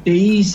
23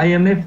IMF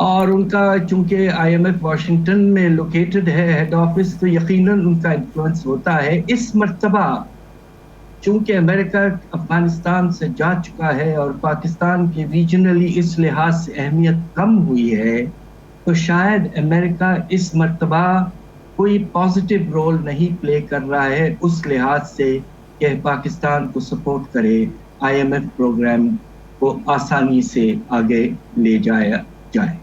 اور ان کا چونکہ IMF واشنگٹن میں لوکیٹڈ ہے ہیڈ آفس، تو یقیناً ان کا انفلوئنس ہوتا ہے. اس مرتبہ چونکہ امریکہ افغانستان سے جا چکا ہے اور پاکستان کی ریجنلی اس لحاظ سے اہمیت کم ہوئی ہے، تو شاید امریکہ اس مرتبہ کوئی پازیٹیو رول نہیں پلے کر رہا ہے اس لحاظ سے کہ پاکستان کو سپورٹ کرے، IMF پروگرام کو آسانی سے آگے لے جایا جائے.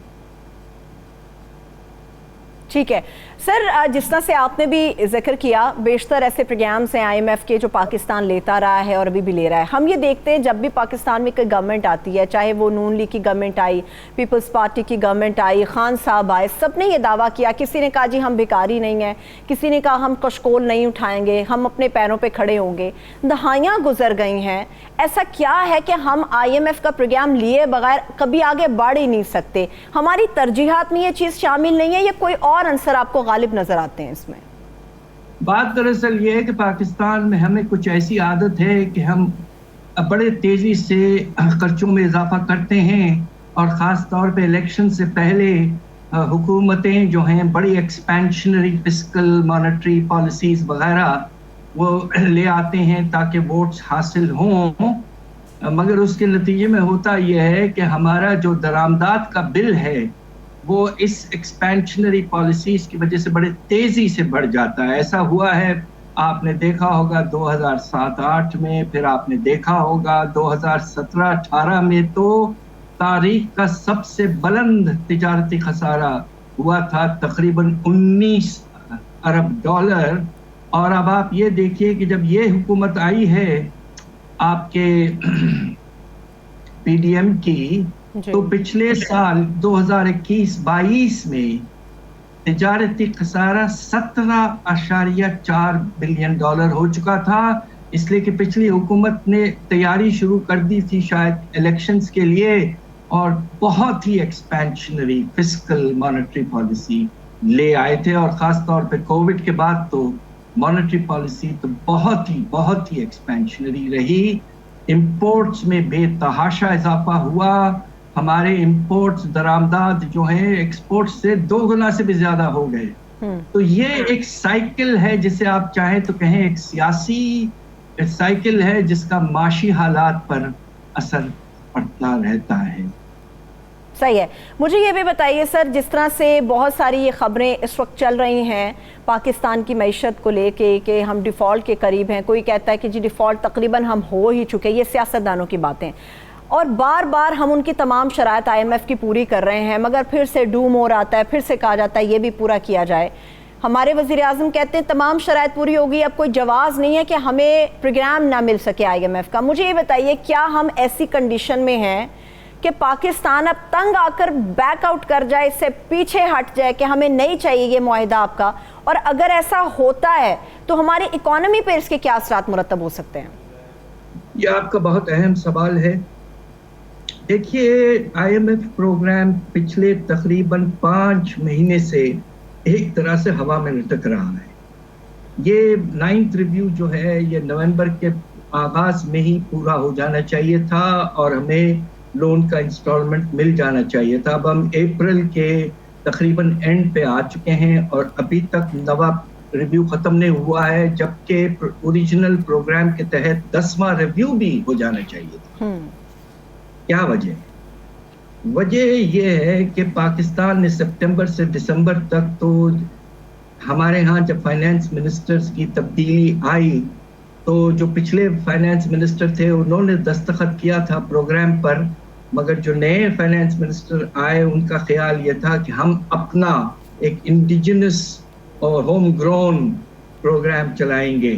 ٹھیک ہے سر، جس طرح سے آپ نے بھی ذکر کیا، بیشتر ایسے پروگرامز ہیں IMF کے جو پاکستان لیتا رہا ہے اور ابھی بھی لے رہا ہے. ہم یہ دیکھتے ہیں جب بھی پاکستان میں کوئی گورنمنٹ آتی ہے، چاہے وہ نون لیگ کی گورنمنٹ آئی، پیپلز پارٹی کی گورنمنٹ آئی، خان صاحب آئے، سب نے یہ دعویٰ کیا. کسی نے کہا جی ہم بیکاری نہیں ہیں، کسی نے کہا ہم کشکول نہیں اٹھائیں گے، ہم اپنے پیروں پہ کھڑے ہوں گے. دہائیاں گزر گئی ہیں، ایسا کیا ہے کہ ہم IMF کا پروگرام لیے بغیر کبھی آگے بڑھ ہی نہیں سکتے؟ ہماری ترجیحات میں یہ چیز شامل نہیں ہے یا کوئی اور عنصر آپ کو غالب نظر آتے ہیں اس میں؟ بات دراصل یہ ہے کہ پاکستان میں ہمیں کچھ ایسی عادت ہے کہ ہم بڑے تیزی سے خرچوں میں اضافہ کرتے ہیں، اور خاص طور پہ الیکشن سے پہلے حکومتیں جو ہیں بڑی ایکسپینشنری فسکل مانیٹری پالیسیز وغیرہ وہ لے آتے ہیں تاکہ ووٹس حاصل ہوں، مگر اس کے نتیجے میں ہوتا یہ ہے کہ ہمارا جو درآمدات کا بل ہے وہ اس ایکسپینشنری پالیسیز کی وجہ سے بڑے تیزی سے بڑھ جاتا ہے. ایسا ہوا ہے، آپ نے دیکھا ہوگا 2007-8 میں، پھر آپ نے دیکھا ہوگا 2017-18 میں تو تاریخ کا سب سے بلند تجارتی خسارہ ہوا تھا، تقریباً 19 ارب ڈالر. اور اب آپ یہ دیکھیے کہ جب یہ حکومت آئی ہے آپ کے PDM کی، تو پچھلے سال 2021-22 میں تجارتی خسارہ 17.4 بلین ڈالر ہو چکا تھا، اس لیے کہ پچھلی حکومت نے تیاری شروع کر دی تھی شاید الیکشنز کے لیے، اور بہت ہی ایکسپینشنری فسکل مانیٹری پالیسی لے آئے تھے. اور خاص طور پہ کووڈ کے بعد تو مانیٹری پالیسی تو بہت ہی ایکسپینشنری رہی. امپورٹس میں بے تحاشا اضافہ ہوا، ہمارے امپورٹس درآمدات جو ہیں ایکسپورٹ سے 2 گنا سے بھی زیادہ ہو گئے. تو یہ ایک سائیکل ہے، جسے آپ چاہیں تو کہیں ایک سیاسی سائیکل ہے جس کا معاشی حالات پر اثر پڑتا رہتا ہے. صحیح ہے. مجھے یہ بھی بتائیے سر، جس طرح سے بہت ساری یہ خبریں اس وقت چل رہی ہیں پاکستان کی معیشت کو لے کے کہ ہم ڈیفالٹ کے قریب ہیں، کوئی کہتا ہے کہ جی ڈیفالٹ تقریباً ہم ہو ہی چکے، یہ سیاستدانوں کی باتیں، اور بار بار ہم ان کی تمام شرائط IMF کی پوری کر رہے ہیں، مگر پھر سے ڈو مور آتا ہے، پھر سے کہا جاتا ہے یہ بھی پورا کیا جائے. ہمارے وزیر اعظم کہتے ہیں تمام شرائط پوری ہوگی، اب کوئی جواز نہیں ہے کہ ہمیں پروگرام نہ مل سکے IMF کا. مجھے یہ بتائیے کیا ہم ایسی کنڈیشن میں ہیں کہ پاکستان اب تنگ آ کر بیک آؤٹ کر جائے، اس سے پیچھے ہٹ جائے کہ ہمیں نہیں چاہیے یہ معاہدہ آپ کا؟ اور اگر ایسا ہوتا ہے تو ہماری اکانومی پہ اس کے کیا اثرات مرتب ہو سکتے ہیں؟ یہ آپ کا بہت اہم سوال ہے. دیکھیے IMF پروگرام پچھلے تقریباً 5 مہینے سے ایک طرح سے ہوا میں لٹک رہا ہے. یہ 9th ریویو جو ہے یہ نومبر کے آغاز میں ہی پورا ہو جانا چاہیے تھا اور ہمیں لون کا انسٹالمنٹ مل جانا چاہیے تھا. اب ہم اپریل کے تقریباً اینڈ پہ آ چکے ہیں اور ابھی تک نوا ریویو ختم نہیں ہوا ہے، جبکہ اوریجنل پروگرام کے تحت 10واں ریویو بھی ہو جانا چاہیے تھا. کیا وجہ ہے؟ وجہ یہ ہے کہ پاکستان نے سپتمبر سے دسمبر تک تو ہمارے ہاں جب فائنانس منسٹرز کی تبدیلی آئی تو جو پچھلے فائنانس منسٹر تھے انہوں نے دستخط کیا تھا پروگرام پر، مگر جو نئے فائنانس منسٹر آئے ان کا خیال یہ تھا کہ ہم اپنا ایک انڈیجنس اور ہوم گرون پروگرام چلائیں گے،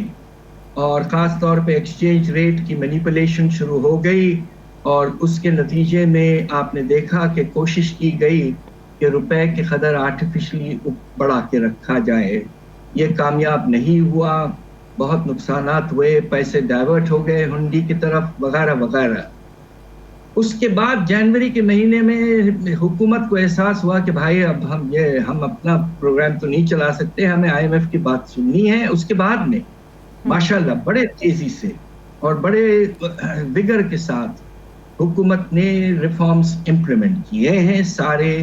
اور خاص طور پہ ایکسچینج ریٹ کی مینیپولیشن شروع ہو گئی، اور اس کے نتیجے میں آپ نے دیکھا کہ کوشش کی گئی کہ روپے کی قدر آرٹیفیشلی بڑھا کے رکھا جائے. یہ کامیاب نہیں ہوا، بہت نقصانات ہوئے، پیسے ڈائیورٹ ہو گئے ہنڈی کی طرف وغیرہ وغیرہ. اس کے بعد جنوری کے مہینے میں حکومت کو احساس ہوا کہ بھائی اب ہم اپنا پروگرام تو نہیں چلا سکتے، ہمیں IMF کی بات سننی ہے. اس کے بعد میں ماشاءاللہ بڑے تیزی سے اور بڑے وگر کے ساتھ حکومت نے ریفارمز امپلیمنٹ کیے ہیں. سارے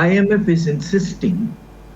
IMF is insisting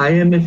IMF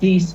30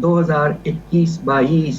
2021-22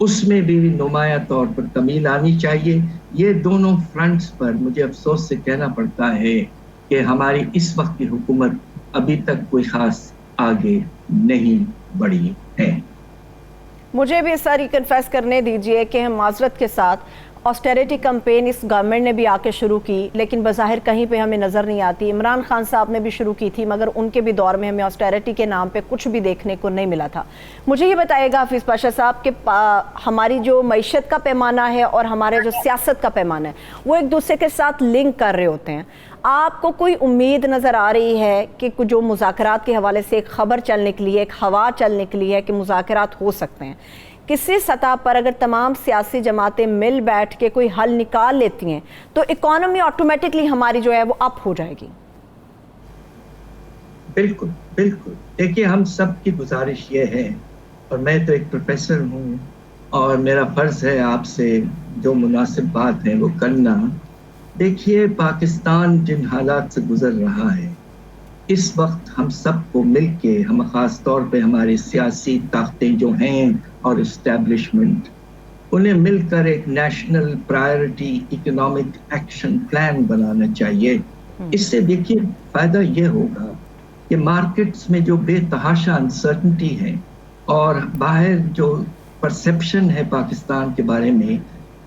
اس میں بھی نمایاں طور پر کمی لانی چاہیے. یہ دونوں فرنٹس پر مجھے افسوس سے کہنا پڑتا ہے کہ ہماری اس وقت کی حکومت ابھی تک کوئی خاص آگے نہیں بڑھی ہے. مجھے بھی ساری کنفیس کرنے دیجئے کہ ہم معذرت کے ساتھ آسٹیریٹی کمپین اس گورنمنٹ نے بھی آ کے شروع کی، لیکن بظاہر کہیں پہ ہمیں نظر نہیں آتی. عمران خان صاحب نے بھی شروع کی تھی، مگر ان کے بھی دور میں ہمیں آسٹیریٹی کے نام پہ کچھ بھی دیکھنے کو نہیں ملا تھا. مجھے یہ بتائے گا حفیظ پاشا صاحب کہ ہماری جو معیشت کا پیمانہ ہے اور ہمارے جو سیاست کا پیمانہ ہے وہ ایک دوسرے کے ساتھ لنک کر رہے ہوتے ہیں. آپ کو کوئی امید نظر آ رہی ہے کہ جو مذاکرات کے حوالے سے ایک خبر چل نکلی ہے، ایک ہوا چل نکلی ہے کہ مذاکرات ہو سکتے ہیں، کسی سطح پر اگر تمام سیاسی جماعتیں مل بیٹھ کے کوئی حل نکال لیتی ہیں تو اکانومی آٹومیٹکلی ہماری جو ہے وہ اپ ہو جائے گی؟ بالکل بالکل. دیکھیے ہم سب کی گزارش یہ ہے، اور میں تو ایک پروفیسر ہوں اور میرا فرض ہے آپ سے جو مناسب بات ہے وہ کرنا. دیکھیے پاکستان جن حالات سے گزر رہا ہے اس وقت ہم سب کو مل کے، ہم خاص طور پہ ہماری سیاسی طاقتیں جو ہیں اور اسٹیبلشمنٹ، انہیں مل کر ایک national priority economic action plan بنانا چاہیے. اس سے دیکھیے فائدہ یہ ہوگا کہ مارکیٹس میں جو بے تحاشا انسرٹنٹی ہے اور باہر جو پرسپشن ہے پاکستان کے بارے میں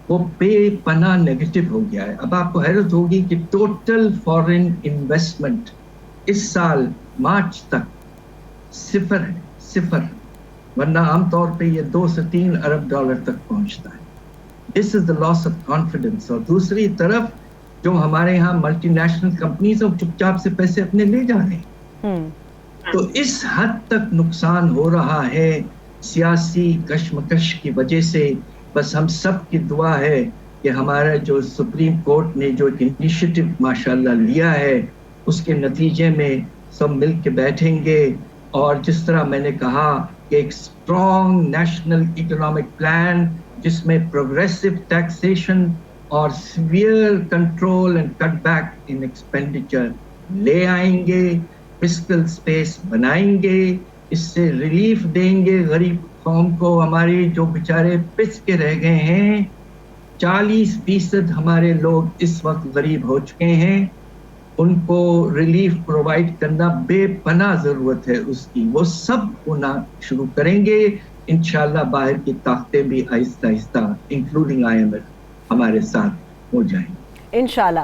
وہ بے پناہ نیگیٹو ہو گیا ہے. اب آپ کو حیرت ہوگی کہ ٹوٹل فارن انویسٹمنٹ اس سال مارچ تک صفر ہے، صفر، ورنہ عام طور پہ یہ 2 سے 3 ارب ڈالر تک پہنچتا ہے. دس از دا لاس آف کانفیڈنس. اور دوسری طرف جو ہمارے یہاں ملٹی نیشنل کمپنیز ہیں چپ چاپ سے پیسے اپنے لے جا رہے ہیں. تو اس حد تک نقصان ہو رہا ہے سیاسی کشمکش کی وجہ سے. بس ہم سب کی دعا ہے کہ ہمارا جو سپریم کورٹ نے جو ایک انیشیٹو ماشاءاللہ لیا ہے اس کے نتیجے میں سب مل کے بیٹھیں گے اور جس طرح میں نے کہا کہ ایک اسٹرانگ نیشنل اکنامک پلان جس میں پروگریسو ٹیکسیشن اور severe control and cut back in expenditure لے آئیں گے، فسکل اسپیس بنائیں گے، اس سے ریلیف دیں گے غریب قوم کو. ہماری جو بیچارے پس کے رہ گئے ہیں، 40% ہمارے لوگ اس وقت غریب ہو چکے ہیں، ان کو ریلیف پرووائڈ کرنا بے پناہ ضرورت ہے اس کی. وہ سب ہونا شروع کریں گے انشاءاللہ. باہر کی طاقتیں بھی آہستہ آہستہ انکلوڈنگ IMF ہمارے ساتھ ہو جائیں گے انشاءاللہ.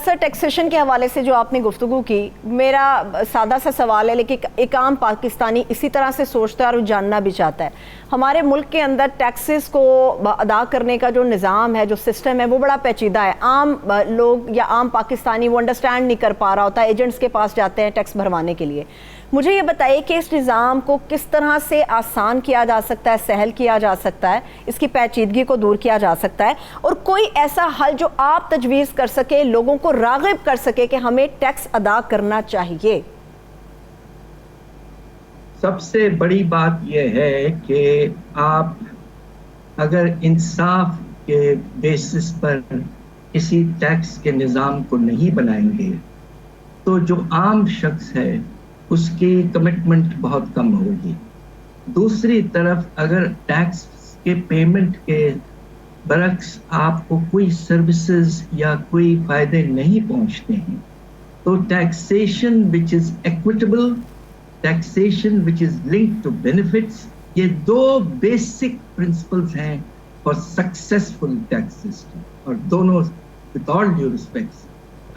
سر ٹیکسیشن کے حوالے سے جو آپ نے گفتگو کی، میرا سادہ سا سوال ہے لیکن ایک عام پاکستانی اسی طرح سے سوچتا ہے اور جاننا بھی چاہتا ہے. ہمارے ملک کے اندر ٹیکسز کو ادا کرنے کا جو نظام ہے، جو سسٹم ہے، وہ بڑا پیچیدہ ہے. عام لوگ یا عام پاکستانی وہ انڈرسٹینڈ نہیں کر پا رہا ہوتا، ایجنٹس کے پاس جاتے ہیں ٹیکس بھروانے کے لیے. مجھے یہ بتائیے کہ اس نظام کو کس طرح سے آسان کیا جا سکتا ہے، سہل کیا جا سکتا ہے، اس کی پیچیدگی کو دور کیا جا سکتا ہے، اور کوئی ایسا حل جو آپ تجویز کر سکے، لوگوں کو راغب کر سکے کہ ہمیں ٹیکس ادا کرنا چاہیے. سب سے بڑی بات یہ ہے کہ آپ اگر انصاف کے بیسس پر کسی ٹیکس کے نظام کو نہیں بنائیں گے تو جو عام شخص ہے اس کی کمٹمنٹ بہت کم ہوگی. دوسری طرف اگر ٹیکس کے پیمنٹ کے برعکس آپ کو کوئی سروسز یا کوئی فائدے نہیں پہنچتے ہیں تو taxation which is equitable, taxation which is linked to benefits, یہ 2 بیسک پرنسپلز ہیں فار سکسیسفل ٹیکس سسٹم. اور دونوں with all due respects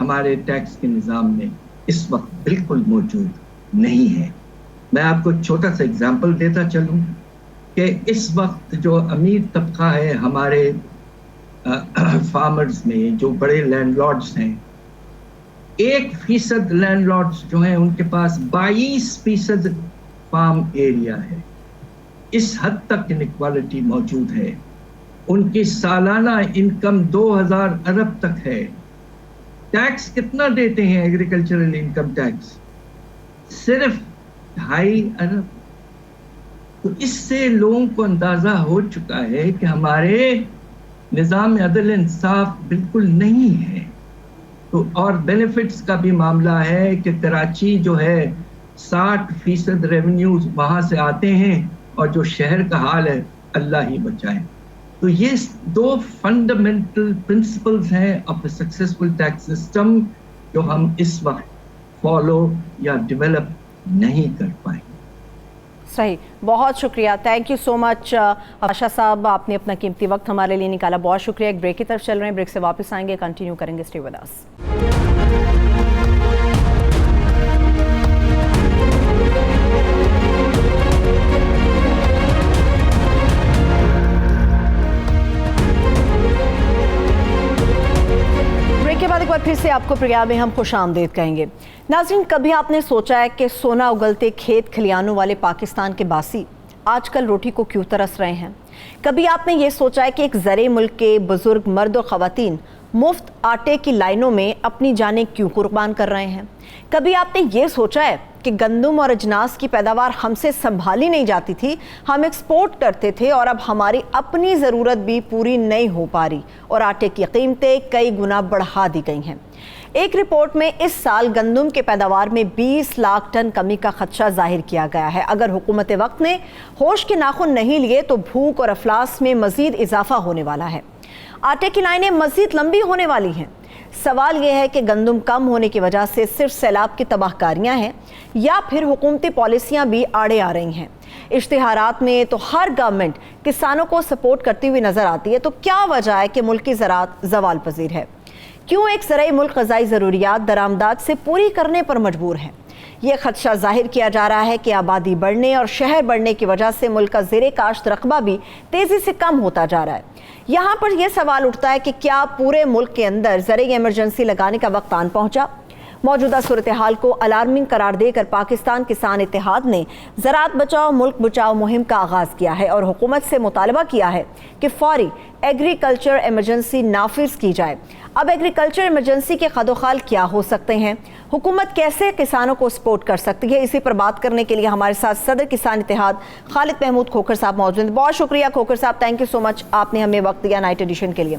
ہمارے ٹیکس کے نظام میں اس وقت بالکل موجود نہیں ہے. میں آپ کو چھوٹا سا اگزامپل دیتا چلوں کہ اس وقت جو امیر طبقہ ہے ہمارے فارمرز میں، جو بڑے لینڈ لارڈز ہیں، 1% لینڈ لارڈز جو ہیں ان کے پاس 22% فارم ایریا ہے. اس حد تک انیکوالٹی موجود ہے. ان کی سالانہ انکم 2000 ارب تک ہے. ٹیکس کتنا دیتے ہیں ایگریکلچرل انکم ٹیکس؟ صرف 2.5 ارب. تو اس سے لوگوں کو اندازہ ہو چکا ہے کہ ہمارے نظام عدل انصاف بالکل نہیں ہے. تو اور بینیفٹس کا بھی معاملہ ہے کہ کراچی جو ہے 60% ریونیوز وہاں سے آتے ہیں، اور جو شہر کا حال ہے اللہ ہی بچائے. تو یہ دو فنڈامنٹل پرنسپلز ہیں of a successful tax system جو ہم اس وقت فالو یا ڈیولپ نہیں کر پائے. صحیح, بہت شکریہ, تھینک یو سو مچ آشا صاحب, آپ نے اپنا قیمتی وقت ہمارے لیے نکالا, بہت شکریہ. ایک بریک کی طرف چل رہے ہیں, بریک سے واپس آئیں گے, کنٹینیو کریں گے, اسٹے ود اس. بریک کے بعد ایک بار پھر سے آپ کو پروگرام میں ہم خوش آمدید کہیں گے. ناظرین, کبھی آپ نے سوچا ہے کہ سونا اگلتے کھیت کھلیانوں والے پاکستان کے باسی آج کل روٹی کو کیوں ترس رہے ہیں؟ کبھی آپ نے یہ سوچا ہے کہ ایک زرعی ملک کے بزرگ مرد و خواتین مفت آٹے کی لائنوں میں اپنی جانیں کیوں قربان کر رہے ہیں؟ کبھی آپ نے یہ سوچا ہے کہ گندم اور اجناس کی پیداوار ہم سے سنبھالی نہیں جاتی تھی, ہم ایکسپورٹ کرتے تھے اور اب ہماری اپنی ضرورت بھی پوری نہیں ہو پا رہی اور آٹے کی قیمتیں کئی گنا بڑھا دی گئی ہیں؟ ایک رپورٹ میں اس سال گندم کے پیداوار میں 20 لاکھ ٹن کمی کا خدشہ ظاہر کیا گیا ہے. اگر حکومت وقت نے ہوش کے ناخن نہیں لیے تو بھوک اور افلاس میں مزید اضافہ ہونے والا ہے. آٹے کی لائنیں مزید لمبی ہونے والی ہیں. سوال یہ ہے کہ گندم کم ہونے کی وجہ سے صرف سیلاب کی تباہ کاریاں ہیں یا پھر حکومتی پالیسیاں بھی آڑے آ رہی ہیں؟ اشتہارات میں تو ہر گورنمنٹ کسانوں کو سپورٹ کرتی ہوئی نظر آتی ہے, تو کیا وجہ ہے کہ ملکی زراعت زوال پذیر ہے؟ کیوں ایک زرعی ملک غذائی ضروریات درآمدات سے پوری کرنے پر مجبور ہے؟ یہ خدشہ ظاہر کیا جا رہا ہے کہ آبادی بڑھنے اور شہر بڑھنے کی وجہ سے ملک کا زیر کاشت رقبہ بھی تیزی سے کم ہوتا جا رہا ہے. یہاں پر یہ سوال اٹھتا ہے کہ کیا پورے ملک کے اندر زرعی ایمرجنسی لگانے کا وقت آن پہنچا؟ موجودہ صورتحال کو الارمنگ قرار دے کر پاکستان کسان اتحاد نے زراعت بچاؤ ملک بچاؤ مہم کا آغاز کیا ہے اور حکومت سے مطالبہ کیا ہے کہ فوری ایگریکلچر ایمرجنسی نافذ کی جائے. اب ایگریکلچر ایمرجنسی کے خد و خال کیا ہو سکتے ہیں؟ حکومت کیسے کسانوں کو سپورٹ کر سکتی ہے؟ اسی پر بات کرنے کے لیے ہمارے ساتھ صدر کسان اتحاد خالد محمود کھوکھر صاحب موجود ہیں. بہت شکریہ کھوکھر صاحب, تھینک یو سو مچ, آپ نے ہمیں وقت دیا نائٹ ایڈیشن کے لیے.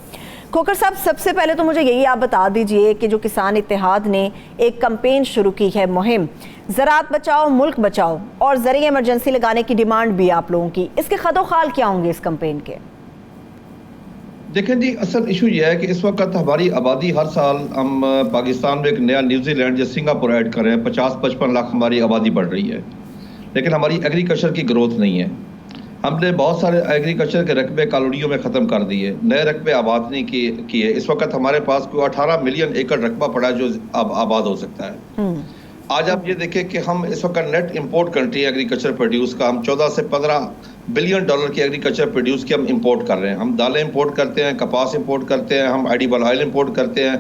کھوکھر صاحب, سب سے پہلے تو مجھے یہی آپ بتا دیجئے کہ جو کسان اتحاد نے ایک کمپین شروع کی ہے, مہم زراعت بچاؤ ملک بچاؤ, اور زرعی ایمرجنسی لگانے کی ڈیمانڈ بھی آپ لوگوں کی, اس کے خد و خال کیا ہوں گے اس کمپین کے؟ دیکھیں جی, اصل ایشو یہ ہے کہ اس وقت ہماری آبادی ہر سال ہم پاکستان میں ایک نیا نیوزی لینڈ یا سنگاپور ایڈ کر رہے ہیں, 50-55 لاکھ ہماری آبادی بڑھ رہی ہے, لیکن ہماری ایگریکلچر کی گروتھ نہیں ہے. ہم نے بہت سارے ایگریکلچر کے رقبے کالونیوں میں ختم کر دیے, نئے رقبے آباد نہیں کیے. اس وقت ہمارے پاس کوئی 18 ملین ایکڑ رقبہ پڑا ہے جو آباد ہو سکتا ہے. آج آپ یہ دیکھیں کہ ہم اس وقت net import country agriculture produce کا, ہم 14 سے 15 بلین ڈالر کی ایگریکلچر پروڈیوس کی ہم امپورٹ کر رہے ہیں. ہم دالیں امپورٹ کرتے ہیں, کپاس امپورٹ کرتے ہیں, ہم ایڈیبل آئل امپورٹ کرتے ہیں,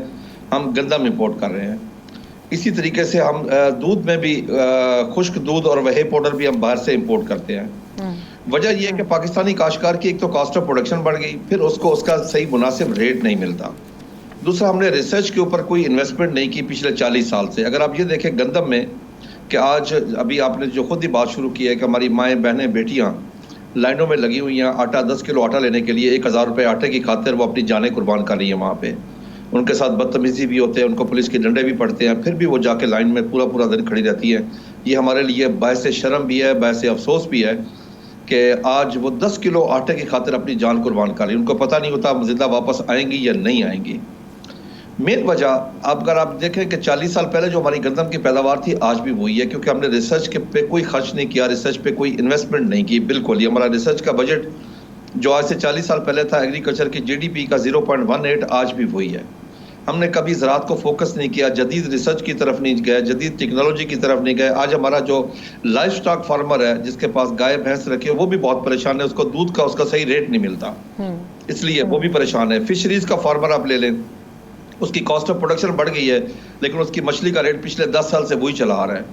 ہم گندم امپورٹ کر رہے ہیں. اسی طریقے سے ہم دودھ میں بھی خشک دودھ اور وہے پاؤڈر بھی ہم باہر سے امپورٹ کرتے ہیں. وجہ یہ ہے کہ پاکستانی کاشتکار کی ایک تو کاسٹ آف پروڈکشن بڑھ گئی, پھر اس کو اس کا صحیح مناسب ریٹ نہیں ملتا. دوسرا, ہم نے ریسرچ کے اوپر کوئی انویسٹمنٹ نہیں کی پچھلے 40 سال سے. اگر آپ یہ دیکھیں گندم میں کہ آج ابھی آپ نے جو خود ہی بات شروع کی ہے کہ ہماری مائیں بہنیں بیٹیاں لائنوں میں لگی ہوئی ہیں, 10 کلو آٹا لینے کے لیے 1000 روپے آٹے کی خاطر وہ اپنی جانیں قربان کر رہی ہیں. وہاں پہ ان کے ساتھ بدتمیزی بھی ہوتے ہیں, ان کو پولیس کے ڈنڈے بھی پڑتے ہیں, پھر بھی وہ جا کے لائن میں پورا دن کھڑی رہتی ہے. یہ ہمارے لیے باعث شرم بھی ہے, باعث افسوس بھی ہے کہ آج وہ 10 کلو آٹے کی خاطر اپنی جان قربان کر رہی. ان کو پتہ نہیں ہوتا زندہ واپس آئیں گی یا نہیں آئیں گی. مین وجہ اگر آپ دیکھیں کہ 40 سال پہلے جو ہماری گندم کی پیداوار تھی آج بھی وہی ہے, کیونکہ ہم نے ریسرچ پہ کوئی خرچ نہیں کیا, ریسرچ پہ کوئی انویسٹمنٹ نہیں کی. بالکل, یہ ہمارا ریسرچ کا بجٹ جو آج سے 40 سال پہلے تھا ایگریکلچر کی GDP کا 0.18 آج بھی وہی ہے. ہم نے کبھی زراعت کو فوکس نہیں کیا, جدید ریسرچ کی طرف نہیں گئے, جدید ٹیکنالوجی کی طرف نہیں گئے. آج ہمارا جو لائف سٹاک فارمر ہے جس کے پاس گائے بھینس رکھے وہ بھی بہت پریشان ہے, اس کو دودھ کا اس کا صحیح ریٹ نہیں ملتا, اس لیے وہ بھی پریشان ہے. فشریز کا فارمر آپ لے لیں, اس کی کاسٹ آف پروڈکشن بڑھ گئی ہے لیکن اس کی مچھلی کا ریٹ پچھلے 10 سال سے وہی چلا آ رہا ہے.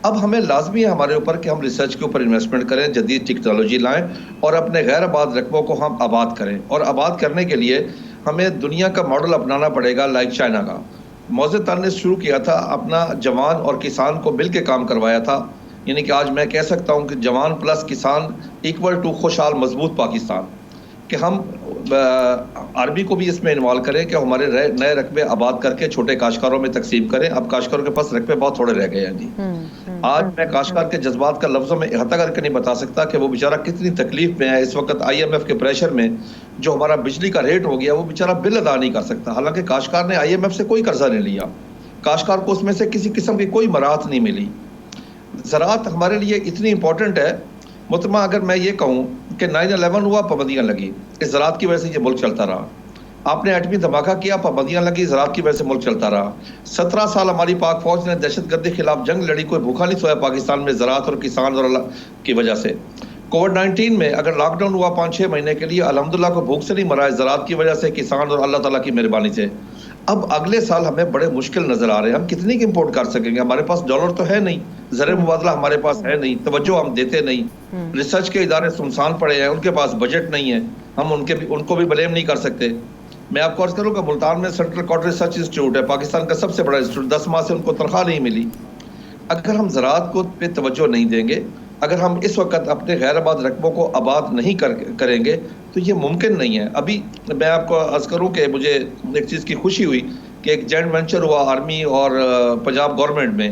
اب ہمیں لازمی ہے ہمارے اوپر کہ ہم ریسرچ کے اوپر انویسٹمنٹ کریں, جدید ٹیکنالوجی لائیں اور اپنے غیر آباد رقبوں کو ہم آباد کریں. اور آباد کرنے کے لیے ہمیں دنیا کا ماڈل اپنانا پڑے گا, لائک چائنا کا. موزے تان نے شروع کیا تھا, اپنا جوان اور کسان کو مل کے کام کروایا تھا. یعنی کہ آج میں کہہ سکتا ہوں کہ جوان پلس کسان ایکول ٹو خوشحال مضبوط پاکستان. کہ ہم عربی کو بھی اس میں انوالو کریں کہ ہمارے نئے رقبے آباد کر کے چھوٹے کاشتکاروں میں تقسیم کریں. اب کاشتکاروں کے پاس رقبے بہت تھوڑے رہ گئے ہیں جی. آج میں کاشتکار کے جذبات کا لفظوں میں احاطہ کر کے نہیں بتا سکتا کہ وہ بیچارہ کتنی تکلیف میں ہے اس وقت IMF کے پریشر میں. جو ہمارا بجلی کا ریٹ ہو گیا وہ بیچارہ بل ادا نہیں کر سکتا, حالانکہ کاشتکار نے IMF سے کوئی قرضہ نہیں لیا, کاشتکار کو اس میں سے کسی قسم کی کوئی مراحت نہیں ملی. زراعت ہمارے لیے اتنی امپورٹنٹ ہے محترمہ. اگر میں یہ کہوں کہ 9/11 ہوا, پابندیاں لگی, اس زراعت کی وجہ سے یہ ملک چلتا رہا. آپ نے ایٹمی دھماکہ کیا, پابندیاں لگی, زراعت کی وجہ سے ملک چلتا رہا. 17 سال ہماری پاک فوج نے دہشت گردی خلاف جنگ لڑی, کوئی بھوکا نہیں سویا پاکستان میں زراعت اور کسان اور اللہ کی وجہ سے. کووڈ-19 میں اگر لاک ڈاؤن ہوا 5-6 مہینے کے لیے, الحمدللہ کو بھوک سے نہیں مرا ہے, زراعت کی وجہ سے, کسان اور اللہ تعالیٰ کی مہربانی سے. اب اگلے سال ہمیں بڑے مشکل نظر آ رہے ہیں. ہم کتنی کی امپورٹ کر سکیں گے؟ ہمارے پاس ڈالر تو ہے نہیں, زر مبادلہ ہمارے پاس ہے نہیں, توجہ ہم دیتے نہیں, ریسرچ کے ادارے سنسان پڑے ہیں, ان کے پاس بجٹ نہیں ہے, ہم ان کو بھی بلیم نہیں کر سکتے. میں آپ کو عرض کروں کہ ملتان میں سینٹرل کاٹن ریسرچ انسٹیٹیوٹ ہے, پاکستان کا سب سے بڑا انسٹیٹیوٹ, 10 ماہ سے ان کو تنخواہ نہیں ملی. اگر ہم زراعت کو پہ توجہ نہیں دیں گے, اگر ہم اس وقت اپنے غیر آباد رقبوں کو آباد نہیں کریں گے تو یہ ممکن نہیں ہے. ابھی میں آپ کو عرض کروں کہ مجھے ایک چیز کی خوشی ہوئی کہ ایک جوائنٹ وینچر ہوا آرمی اور پنجاب گورنمنٹ میں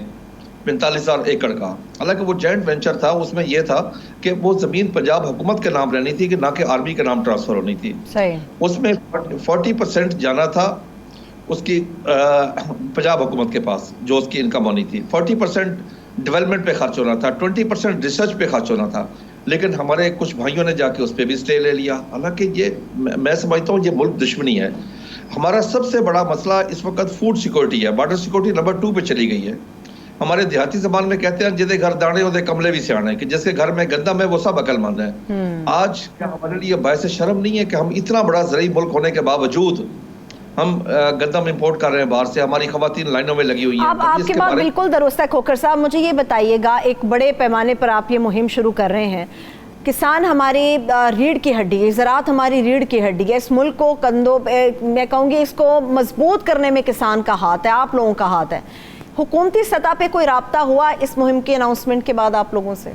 45,000 ایکڑ کا. حالانکہ وہ جوائنٹ وینچر تھا, اس میں یہ تھا کہ وہ زمین پنجاب حکومت کے نام رہنی تھی کہ نہ کہ آرمی کے نام ٹرانسفر ہونی تھی. اس میں 40% جانا تھا اس کی پنجاب حکومت کے پاس, جو اس کی انکم ہونی تھی. 40% ڈیولپمنٹ پہ خرچ ہونا تھا, 20% ریسرچ پہ خرچ ہونا تھا. لیکن ہمارے کچھ بھائیوں نے جا کے اس پہ بھی اسٹے لے لیا. حالانکہ یہ میں سمجھتا ہوں یہ ملک دشمنی ہے. ہمارا سب سے بڑا مسئلہ اس وقت فوڈ سیکورٹی ہے. واٹر سیکورٹی نمبر 2 پہ چلی گئی ہے. ہمارے دیہاتی زبان میں کہتے ہیں جدے گھر دانے ہوتے کملے بھی سیانے, کہ جس کے گھر میں گندم ہے وہ سب عقل مند ہے. آج کیا ہمارے لیے باعث شرم نہیں ہے کہ ہم اتنا بڑا زرعی ملک ہونے کے باوجود ہم گندم امپورٹ کر رہے ہیں باہر سے, ہماری خواتین لائنوں میں لگی ہوئی ہیں. آپ کی بات بالکل درست ہے کھوکھر صاحب. مجھے یہ بتائیے گا, ایک بڑے پیمانے پر آپ یہ مہم شروع کر رہے ہیں. کسان ہماری ریڑھ کی ہڈی ہے, زراعت ہماری ریڑھ کی ہڈی ہے. اس ملک کو کندھوں میں کہوں گی اس کو مضبوط کرنے میں کسان کا ہاتھ ہے, آپ لوگوں کا ہاتھ ہے. حکومتی سطح پہ کوئی رابطہ ہوا اس مہم کے اناؤنسمنٹ کے بعد آپ لوگوں سے؟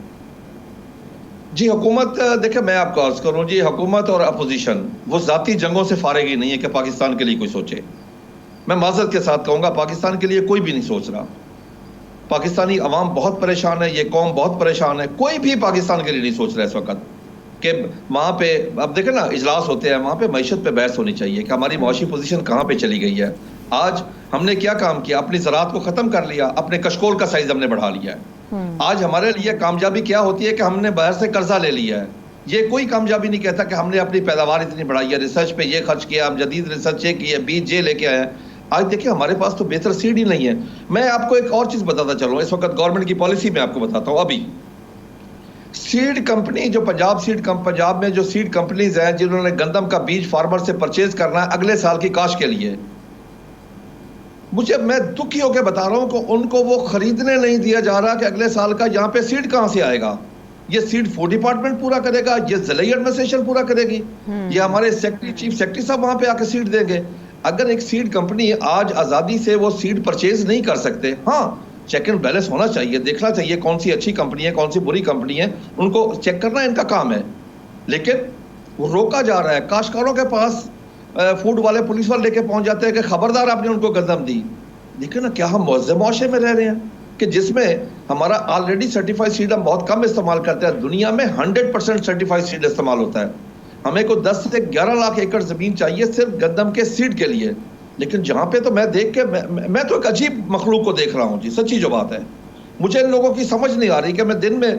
جی حکومت, دیکھیں میں آپ کو عرض کروں جی, حکومت اور اپوزیشن وہ ذاتی جنگوں سے فارغ ہی نہیں ہے کہ پاکستان کے لیے کوئی سوچے. میں معذرت کے ساتھ کہوں گا پاکستان کے لیے کوئی بھی نہیں سوچ رہا. پاکستانی عوام بہت پریشان ہے, یہ قوم بہت پریشان ہے. کوئی بھی پاکستان کے لیے نہیں سوچ رہا اس وقت کہ وہاں پہ, اب دیکھیں نا اجلاس ہوتے ہیں, وہاں پہ معیشت پہ بحث ہونی چاہیے کہ ہماری معاشی پوزیشن کہاں پہ چلی گئی ہے. آج ہم نے کیا کام کیا, اپنی زراعت کو ختم کر لیا, اپنے کشکول کا سائز ہم نے بڑھا لیا ہے. آج ہمارے لیے کامیابی کیا ہوتی ہے کہ ہم نے باہر سے قرضہ لے لیا ہے. یہ کوئی کامیابی نہیں کہتا کہ ہم نے اپنی پیداوار اتنی بڑھائی ہے, ریسرچ پہ یہ خرچ کیا, ہم جدید ریسرچ یہ کی ہے, بیج یہ لے کے آئے ہیں. آج دیکھیں ہمارے پاس تو بہتر سیڈ ہی نہیں ہے. میں آپ کو ایک اور چیز بتاتا چلوں, اس وقت گورنمنٹ کی پالیسی میں آپ کو بتاتا ہوں. ابھی سیڈ کمپنی جو پنجاب میں جو سیڈ کمپنیز ہیں جنہوں نے گندم کا بیج فارمر سے پرچیز کرنا ہے اگلے سال کی کاشت کے لیے, میں دکھی ہو کے بتا رہا ہوں کہ ان کو وہ خریدنے نہیں دیا جا رہا کہ اگلے سال کا یہاں پہ سیڈ کہاں سے آئے گا. یہ سیڈ فوڈ ڈپارٹمنٹ پورا کرے گا, یہ ضلعی ایڈمنسٹریشن پورا کرے گی, یہ ہمارے چیف سیکرٹری صاحب وہاں پہ آ کے سیڈ دیں گے. اگر ایک سیڈ کمپنی آج آزادی سے وہ سیڈ پرچیز نہیں کر سکتے, ہاں چیک اینڈ بیلنس ہونا چاہیے, دیکھنا چاہیے کون سی اچھی کمپنی ہے کون سی بری کمپنی ہے, ان کو چیک کرنا ان کا کام ہے. لیکن وہ روکا جا رہا ہے. کاشتکاروں کے پاس فوڈ والے پولیس والے لے کے پہنچ جاتے ہیں کہ خبردار آپ نے ان کو گندم دی. دیکھیں نا کیا ہم معزز معاشرے میں رہ رہے ہیں کہ جس میں ہمارا آلریڈی سرٹیفائیڈ سیڈ ہم بہت کم استعمال کرتے ہیں. دنیا میں 100% سرٹیفائیڈ سیڈ استعمال ہوتا ہے. ہمیں کو 10 سے 11 لاکھ ایکڑ زمین چاہیے صرف گندم کے سیڈ کے لیے. لیکن جہاں پہ تو میں دیکھ کے میں تو ایک عجیب مخلوق کو دیکھ رہا ہوں جی, سچی جو بات ہے. مجھے ان لوگوں کی سمجھ نہیں آ رہی کہ میں دن میں,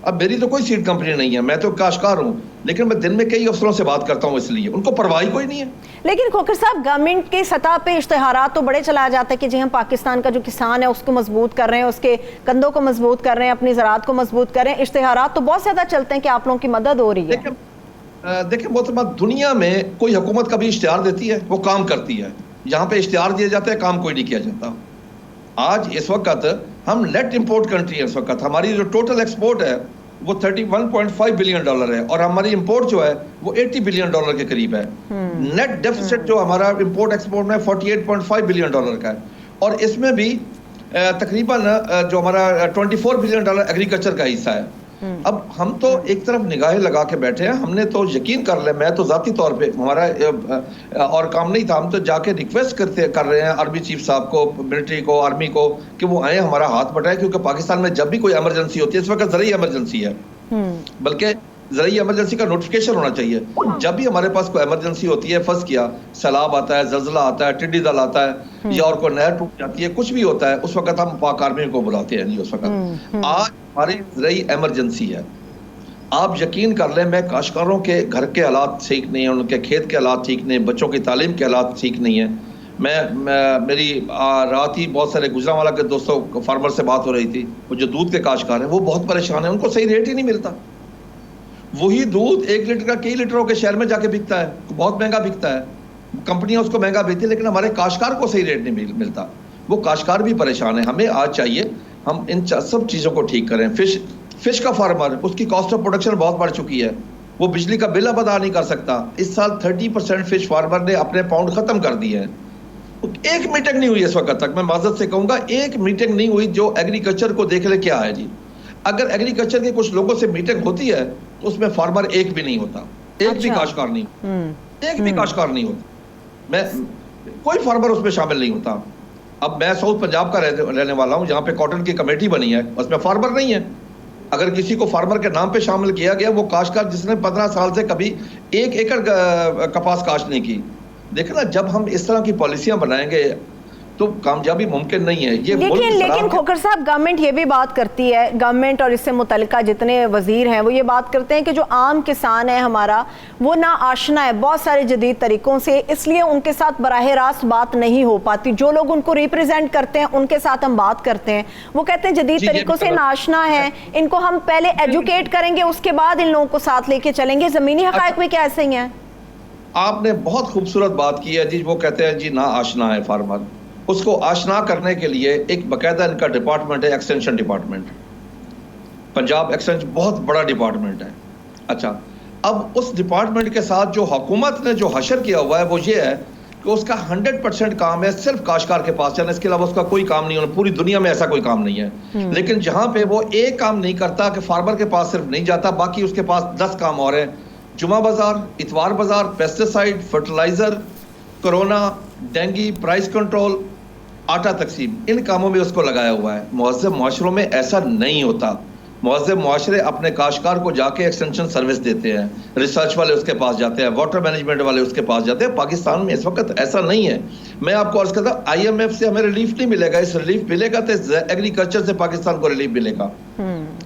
اب میری تو کوئی سیڈ کمپنی نہیں ہے, میں تو کاشتکار ہوں, لیکن میں دن میں کئی افسروں سے بات کرتا ہوں, اس لیے ان کو پرواہ کوئی نہیں ہے. لیکن کھوکھر صاحب گورنمنٹ کے سطح پہ اشتہارات تو بڑے چلایا جاتا ہے کہ جی ہم پاکستان کا جو کسان ہے اس کو مضبوط کر رہے ہیں, اس کے کندھوں کو مضبوط کر رہے ہیں, اپنی زراعت کو مضبوط کر رہے ہیں. اشتہارات تو بہت زیادہ چلتے ہیں کہ آپ لوگوں کی مدد ہو رہی ہے. دیکھیں محترمہ, دنیا میں کوئی حکومت کبھی اشتہار دیتی ہے, وہ کام کرتی ہے. یہاں پہ اشتہار دیا جاتا ہے, کام کوئی نہیں کیا جاتا. آج اس وقت ہم نیٹ امپورٹ کنٹری ہیں. اس وقت ہماری جو ٹوٹل ایکسپورٹ ہے وہ $31.5 بلین ہے, اور ہماری امپورٹ جو ہے وہ $80 بلین کے قریب ہے. نیٹ ڈیفیسٹ جو ہمارا امپورٹ ایکسپورٹ میں $48.5 بلین کا ہے, اور اس میں بھی تقریباً جو ہمارا $24 بلین ایگریکلچر کا حصہ ہے. اب ہم تو ایک طرف نگاہیں لگا کے بیٹھے ہیں, ہم نے تو یقین کر لیا, میں تو ذاتی طور پہ ہمارا اور کام نہیں تھا, ہم تو جا کے ریکویسٹ کر رہے ہیں آرمی چیف صاحب کو, ملٹری کو, آرمی کو کہ وہ آئیں ہمارا ہاتھ بٹائیں, کیونکہ پاکستان میں جب بھی کوئی ایمرجنسی ہوتی ہے, اس وقت زرعی ایمرجنسی ہے, بلکہ زرعی ایمرجنسی کا نوٹیفیکیشن ہونا چاہیے. جب بھی ہمارے پاس کوئی ایمرجنسی ہوتی ہے, فرض کیا سیلاب آتا ہے, زلزلہ آتا ہے, ٹڈی دل آتا ہے, یا اور کوئی نہر ٹوٹ جاتی ہے, کچھ بھی ہوتا ہے, اس وقت ہم پاک آرمی کو بلاتے ہیں. نہیں اس وقت آج ہماری زرعی ایمرجنسی ہے. آپ یقین کر لیں, میں کاشتکاروں کے گھر کے حالات ٹھیک نہیں ہیں, ان کے کھیت کے حالات ٹھیک نہیں ہیں, بچوں کی تعلیم کے حالات ٹھیک نہیں ہیں. میری رات ہی بہت سارے گجرانوالہ کے دوستوں فارمر سے بات ہو رہی تھی, وہ جو دودھ کے کاشتکار ہیں وہ بہت پریشان ہیں, ان کو صحیح ریٹ ہی نہیں ملتا. وہی دودھ 1 لیٹر کا کئی لیٹروں کے شہر میں جا کے بکتا ہے, بہت مہنگا بکتا ہے, کمپنیاں اس کو مہنگا بیچتی ہیں, لیکن ہمارے کاشتکار کو صحیح ریٹ نہیں ملتا. وہ کاشتکار بھی پریشان ہیں. ہمیں آج چاہیے ہم ان سب چیزوں کو ٹھیک کریں. فش کا فارمر, اس کی کاسٹ آف پروڈکشن بہت بڑھ چکی ہے, وہ بجلی کا بل اب ادا نہیں کر سکتا. اس سال 30% فش فارمر نے اپنے پاؤنڈ ختم کر دیے ہیں. ایک میٹنگ نہیں ہوئی اس وقت تک, میں معذرت سے کہوں گا, ایک میٹنگ نہیں ہوئی جو ایگریکلچر کو دیکھ لے کیا ہے جی. اگر ایگریکلچر کے کچھ لوگوں سے میٹنگ ہوتی ہے تو اس میں فارمر ایک بھی نہیں ہوتا, ایک بھی کاشتکار نہیں, ایک بھی کاشتکار نہیں ہوتا, کوئی فارمر اس میں شامل نہیں ہوتا. اب میں ساؤتھ پنجاب کا رہنے والا ہوں, جہاں پہ کاٹن کی کمیٹی بنی ہے, اس میں فارمر نہیں ہے. اگر کسی کو فارمر کے نام پہ شامل کیا گیا, وہ کاشتکار جس نے 15 سال سے کبھی 1 ایکڑ کپاس کاشت نہیں کی. دیکھیں نا, جب ہم اس طرح کی پالیسیاں بنائیں گے تو کامیابی ممکن نہیں ہے. لیکن کھوکھر صاحب, گورنمنٹ یہ بھی بات کرتی ہے, گورنمنٹ اور اس سے متعلقہ جتنے وزیر ہیں وہ یہ بات کرتے ہیں کہ جو عام کسان ہے ہمارا, وہ نا آشنا ہے بہت سارے جدید طریقوں سے, اس لیے ان کے ساتھ براہ راست بات نہیں ہو پاتی. جو لوگ ان کو ریپریزنٹ کرتے ہیں ان کے ساتھ ہم بات کرتے ہیں, وہ کہتے ہیں جدید طریقوں سے نا آشنا ہے, ان کو ہم پہلے ایجوکیٹ کریں گے, اس کے بعد ان لوگوں کو ساتھ لے کے چلیں گے. زمینی حقائق میں کیا ایسے ہی ہیں؟ آپ نے بہت خوبصورت بات کی ہے جی. وہ کہتے ہیں جی نا آشنا ہے فارمر, اس کو آشنا کرنے کے لیے ایک باقاعدہ ان کا ڈپارٹمنٹ ہے, ایکسٹینشن ڈپارٹمنٹ. پنجاب ایکسٹینشن بہت بڑا ڈپارٹمنٹ ہے. اچھا, اب اس ڈپارٹمنٹ کے ساتھ جو حکومت نے جو حشر کیا ہوا ہے وہ یہ ہے کہ اس کا 100% کام ہے صرف کاشتکار کے پاس جانا, اس کے علاوہ اس کا کوئی کام نہیں ہے. پوری دنیا میں ایسا کوئی کام نہیں ہے. لیکن جہاں پہ وہ ایک کام نہیں کرتا کہ فارمر کے پاس صرف نہیں جاتا, باقی اس کے پاس 10 کام اور ہیں. جمعہ بازار, اتوار بازار, pesticide, fertilizer, corona, dengue, price control, آٹا تقسیم, ان کاموں میں اس کو لگایا ہوا ہے. مہذب معاشروں میں ایسا نہیں ہوتا. مہذب معاشرے اپنے کاشتکار کو جا کے ایکسٹینشن سروس دیتے ہیں, ریسرچ والے اس کے پاس جاتے ہیں, واٹر مینجمنٹ والے اس کے پاس جاتے ہیں. پاکستان میں اس وقت ایسا نہیں ہے. میں آپ کو عرض کرتا ہوں, IMF سے ہمیں ریلیف نہیں ملے گا. اس ریلیف ملے گا تو ایگریکلچر سے پاکستان کو ریلیف ملے گا.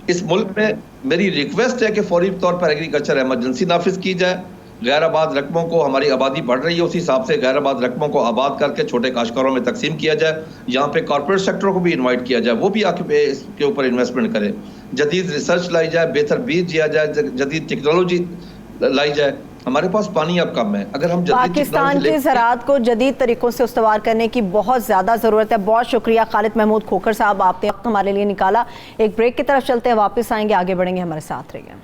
اس ملک میں میری ریکویسٹ ہے کہ فوری طور پر ایگریکلچر ایمرجنسی نافذ کی جائے. غیر آباد رقموں کو, ہماری آبادی بڑھ رہی ہے, اسی حساب سے غیر آباد رقموں کو آباد کر کے چھوٹے کاشتکاروں میں تقسیم کیا جائے. یہاں پہ کارپوریٹ سیکٹر کو بھی انوائٹ کیا جائے, وہ بھی آ کے اس کے اوپر انویسٹمنٹ کرے. جدید ریسرچ لائی جائے, بہتر بیج دیا جائے, جدید ٹیکنالوجی لائی جائے. ہمارے پاس پانی اب کم ہے. اگر ہم پاکستان کی زراعت کو جدید طریقوں سے استوار کرنے کی بہت زیادہ ضرورت ہے. بہت شکریہ خالد محمود کھوکھر صاحب, آپ نے وقت ہمارے لیے نکالا. ایک بریک کی طرف چلتے ہیں, واپس آئیں گے, آگے بڑھیں گے, ہمارے ساتھ رہیے.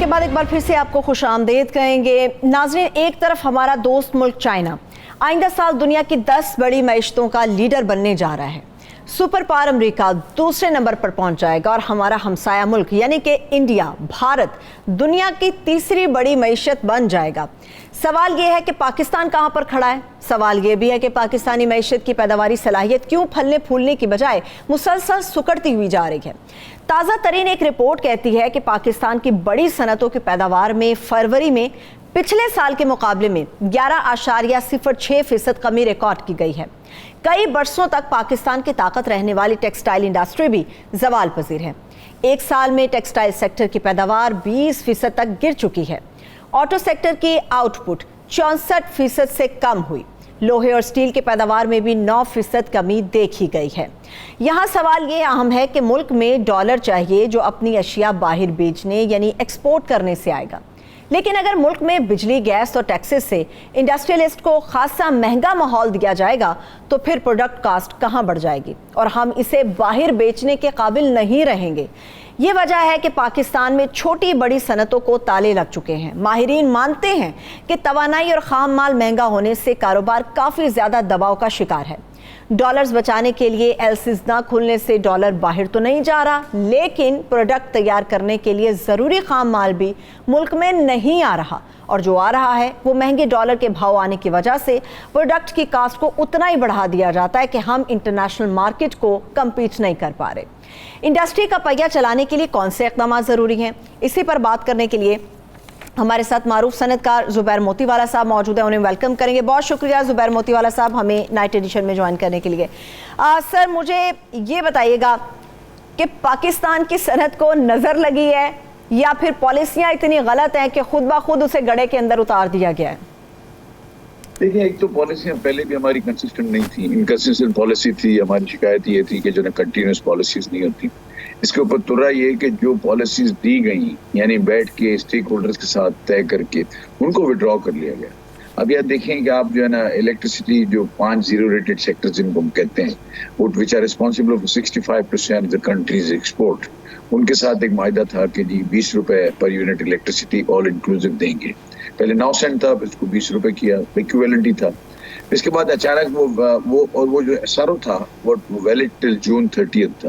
بعد ایک بار پھر سے آپ کو خوش آمدید کہیں گے. ناظرین, ایک طرف ہمارا دوست ملک چائنا آئندہ سال دنیا کی 10 بڑی معیشتوں کا لیڈر بننے جا رہا ہے. سپر پاور امریکہ دوسرے نمبر پر پہنچ جائے گا, اور ہمارا ہمسایہ ملک یعنی کہ انڈیا, بھارت, دنیا کی تیسری بڑی معیشت بن جائے گا. سوال یہ ہے کہ پاکستان کہاں پر کھڑا ہے. سوال یہ بھی ہے کہ پاکستانی معیشت کی پیداواری صلاحیت کیوں پھلنے پھولنے کی بجائے مسلسل سکڑتی ہوئی جا رہی ہے. تازہ ترین ایک رپورٹ کہتی ہے کہ پاکستان کی بڑی صنعتوں کی پیداوار میں فروری میں پچھلے سال کے مقابلے میں 11.06% کمی ریکارڈ کی گئی ہے. کئی برسوں تک پاکستان کی طاقت رہنے والی ٹیکسٹائل انڈسٹری بھی زوال پذیر ہے. ایک سال میں ٹیکسٹائل سیکٹر کی پیداوار 20% تک گر چکی ہے. آٹو سیکٹر کی آؤٹ پٹ 64% سے کم ہوئی. لوہے اور سٹیل کی پیداوار میں بھی 9% کمی دیکھی گئی ہے. یہاں سوال یہ اہم ہے کہ ملک میں ڈالر چاہیے جو اپنی اشیاء باہر بیچنے یعنی ایکسپورٹ کرنے سے آئے گا. لیکن اگر ملک میں بجلی, گیس اور ٹیکسز سے انڈسٹریلسٹ کو خاصا مہنگا ماحول دیا جائے گا تو پھر پروڈکٹ کاسٹ کہاں بڑھ جائے گی اور ہم اسے باہر بیچنے کے قابل نہیں رہیں گے. یہ وجہ ہے کہ پاکستان میں چھوٹی بڑی صنعتوں کو تالے لگ چکے ہیں۔ ماہرین مانتے ہیں کہ توانائی اور خام مال مہنگا ہونے سے کاروبار کافی زیادہ دباؤ کا شکار ہے۔ ڈالرز بچانے کے لیے ایلسیز نہ کھلنے سے ڈالر باہر تو نہیں جا رہا، لیکن پروڈکٹ تیار کرنے کے لیے ضروری خام مال بھی ملک میں نہیں آ رہا، اور جو آ رہا ہے وہ مہنگے ڈالر کے بھاؤ آنے کی وجہ سے پروڈکٹ کی کاسٹ کو اتنا ہی بڑھا دیا جاتا ہے کہ ہم انٹرنیشنل مارکیٹ کو کمپیٹ نہیں کر پا رہے۔ انڈسٹری کا پہیہ چلانے کے لیے کون سے اقدامات ضروری ہیں، اسی پر بات کرنے کے لیے ہمارے ساتھ معروف صنعت کار زبیر موتی والا صاحب موجود ہیں، انہیں ویلکم کریں گے۔ بہت شکریہ زبیر موتی والا صاحب ہمیں نائٹ ایڈیشن میں جوائن کرنے کے لیے۔ سر مجھے یہ بتائیے گا کہ پاکستان کی صنعت کو نظر لگی ہے یا پھر پالیسیاں اتنی غلط ہیں کہ خود بخود اسے گڑھے کے اندر اتار دیا گیا ہے؟ دیکھیں، ایک تو پالیسیاں پہلے بھی ہماری کنسسٹنٹ نہیں تھی، انکنسسٹنٹ پالیسی تھی۔ ہماری شکایت یہ تھی کہ جو کنٹینیوس پالیسیز نہیں ہوتی۔ اس کے اوپر ترا یہ کہ جو پالیسیز دی گئیں یعنی بیٹھ کے اسٹیک ہولڈرز کے ساتھ طے کر کے ان کو وڈرا کر لیا گیا۔ اب یہ دیکھیں کہ آپ جو ہے نا الیکٹریسٹی جو 5 زیرو ریٹڈ سیکٹر جن کو ہم کہتے ہیں which are responsible for 65% of the countries export, ان کے ساتھ ایک معاہدہ تھا کہ جی 20 روپے پر یونٹ الیکٹریسٹی آل انکلوسیو دیں گے۔ پہلے 9 سینٹ تھا، پھر اس کو 20 روپے کیا، ایکویولنٹ ہی تھا۔ اس کے بعد اچانک وہ جو SRO تھا وہ ویلڈ ٹل جون 30 تھا،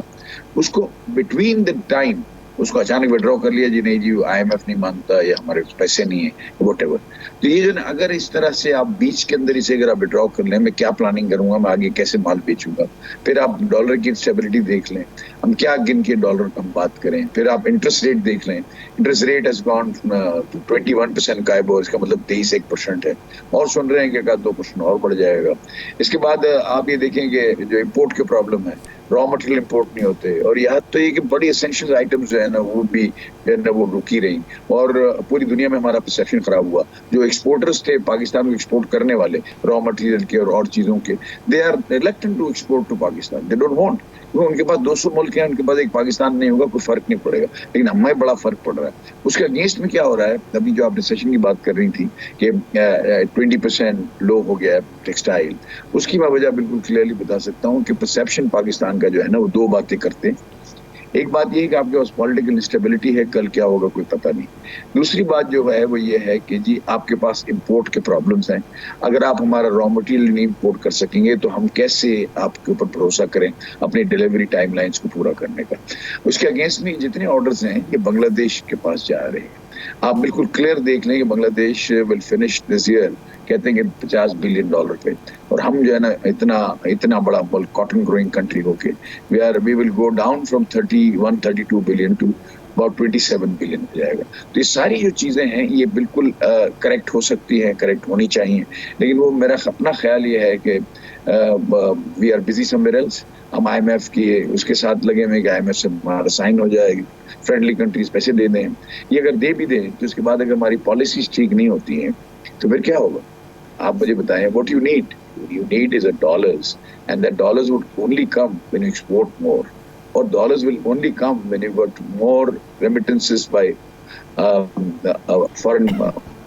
اس کو بٹوین دا ٹائم اس کو اچانک وڈرا کر لیا، جی نہیں جی IMF نہیں مانتا یا ہمارے پیسے نہیں ہیں واٹ ایور۔ تو یہ جو نا اگر اس طرح سے آپ بیچ کے اندر اسے اگر آپ وڈرا کر لیں، میں کیا پلاننگ کروں گا، میں آگے کیسے مال بیچوں گا، پھر آپ ڈالر کی اسٹیبلٹی دیکھ لیں، ہم کیا گن کے ڈالر ہم بات کریں، پھر آپ انٹرسٹ ریٹ دیکھ لیں، انٹرسٹ ریٹ ہیز گون 21% کا ہے، اس کا مطلب 23% ہے، اور سن رہے ہیں کہ 2% اور بڑھ جائے گا۔ اس کے بعد آپ یہ دیکھیں کہ جو امپورٹ کے پرابلم ہے، را مٹیریل امپورٹ نہیں ہوتے، اور یہاں تو یہ کہ بڑی اسینشیل آئٹمز جو ہے نا وہ بھی جو ہے نا وہ رکی رہی، اور پوری دنیا میں ہمارا پرسیپشن خراب ہوا۔ جو ایکسپورٹرز تھے پاکستان کو ایکسپورٹ کرنے والے را مٹیریل کے اور چیزوں کے، they are reluctant to export to Pakistan, they don't want, کیونکہ ان کے پاس 200 ملک ہیں، ان کے پاس ایک پاکستان نہیں ہوگا، کوئی فرق نہیں پڑے گا، لیکن ہمیں بڑا فرق پڑ رہا ہے۔ اس کے اگینسٹ میں کیا ہو رہا ہے، ابھی جو آپ ریسیشن کی بات کر رہی تھی کہ 20% لو ہو گیا ہے ٹیکسٹائل، اس کی میں وجہ بالکل کلیئرلی بتا سکتا ہوں کہ پرسیپشن پاکستان کا جو ہے نا وہ 2 باتیں کرتے ہیں۔ ایک بات یہ ہے کہ آپ کے پاس پولیٹیکل انسٹیبلٹی ہے، کل کیا ہوگا کوئی پتہ نہیں۔ دوسری بات جو ہے وہ یہ ہے کہ جی آپ کے پاس امپورٹ کے پرابلمس ہیں، اگر آپ ہمارا را مٹیریل نہیں امپورٹ کر سکیں گے تو ہم کیسے آپ کے اوپر بھروسہ کریں اپنی ڈیلیوری ٹائم لائنس کو پورا کرنے کا۔ اس کے اگینسٹ میں جتنے آرڈرز ہیں یہ بنگلہ دیش کے پاس جا رہے ہیں۔ آپ بالکل کلیئر دیکھ لیں کہ بنگلہ دیش ول فنش دس ایئر کہتے ہیں کہ $50 بلین پہ، اور ہم جو ہے نا اتنا بڑا ملک کاٹن گروئنگ کنٹری ہو کے we will go down from 32 billion to about 27 billion ہو جائے گا۔ تو یہ ساری جو چیزیں ہیں یہ بالکل کریکٹ ہو سکتی ہیں، کریکٹ ہونی چاہیے، لیکن وہ میرا اپنا خیال یہ ہے کہ we are busy somewhere else. ہم IMF کی اس کے ساتھ لگے ہوئے کہ IMF سے ہمارا سائن ہو جائے گی، فرینڈلی کنٹریز پیسے دے دیں، یہ اگر دے بھی دیں تو اس کے بعد اگر ہماری پالیسیز ٹھیک نہیں ہوتی ہیں تو پھر کیا ہوگا؟ آپ مجھے بتائیں، what you need is a dollars, and that dollars would only come when you export more, or dollars will only come when you got more remittances by foreign